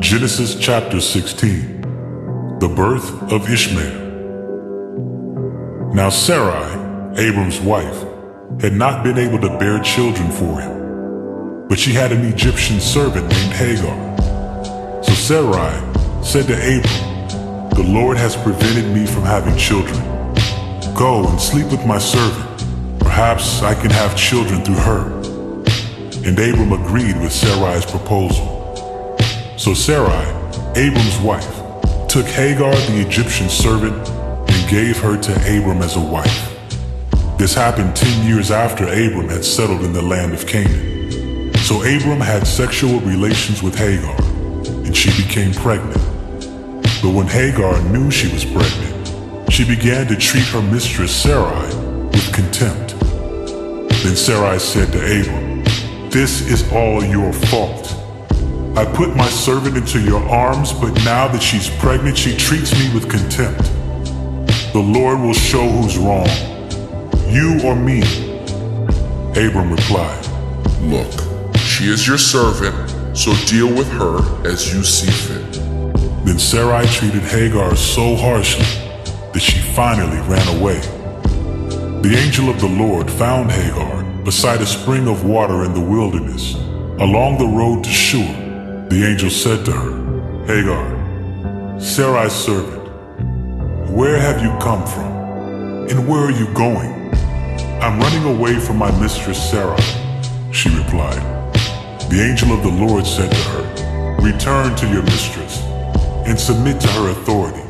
Genesis chapter 16. The birth of Ishmael. Now Sarai, Abram's wife, had not been able to bear children for him, but she had an Egyptian servant named Hagar. So Sarai said to Abram, "The Lord has prevented me from having children. Go and sleep with my servant. Perhaps I can have children through her." And Abram agreed with Sarai's proposal. So Sarai, Abram's wife, took Hagar the Egyptian servant and gave her to Abram as a wife. This happened 10 years after Abram had settled in the land of Canaan. So Abram had sexual relations with Hagar, and she became pregnant. But when Hagar knew she was pregnant, she began to treat her mistress Sarai with contempt. Then Sarai said to Abram, "This is all your fault. I put my servant into your arms, but now that she's pregnant, she treats me with contempt. The Lord will show who's wrong, you or me." Abram replied, "Look, she is your servant, so deal with her as you see fit." Then Sarai treated Hagar so harshly that she finally ran away. The angel of the Lord found Hagar beside a spring of water in the wilderness, along the road to Shur. The angel said to her, "Hagar, Sarai's servant, where have you come from, and where are you going?" "I'm running away from my mistress Sarai," she replied. The angel of the Lord said to her, "Return to your mistress and submit to her authority."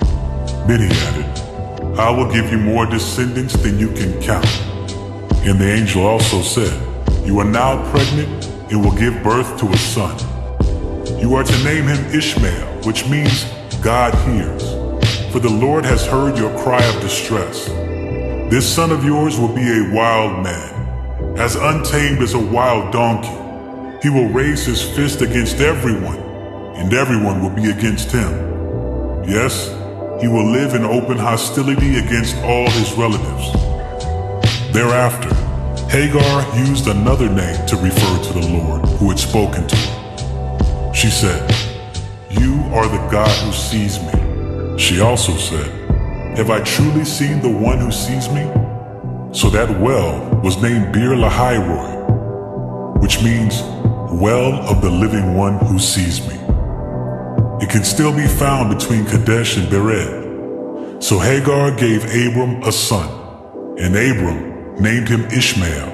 Then he added, "I will give you more descendants than you can count." And the angel also said, "You are now pregnant and will give birth to a son. You are to name him Ishmael, which means God hears, for the Lord has heard your cry of distress. This son of yours will be a wild man, as untamed as a wild donkey. He will raise his fist against everyone, and everyone will be against him. Yes, he will live in open hostility against all his relatives." Thereafter, Hagar used another name to refer to the Lord who had spoken to her. She said, "You are the God who sees me." She also said, "Have I truly seen the one who sees me?" So that well was named Bir Lahairoi, which means well of the living one who sees me. It can still be found between Kadesh and Bered. So Hagar gave Abram a son, and Abram named him Ishmael.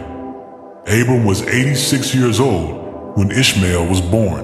Abram was 86 years old when Ishmael was born.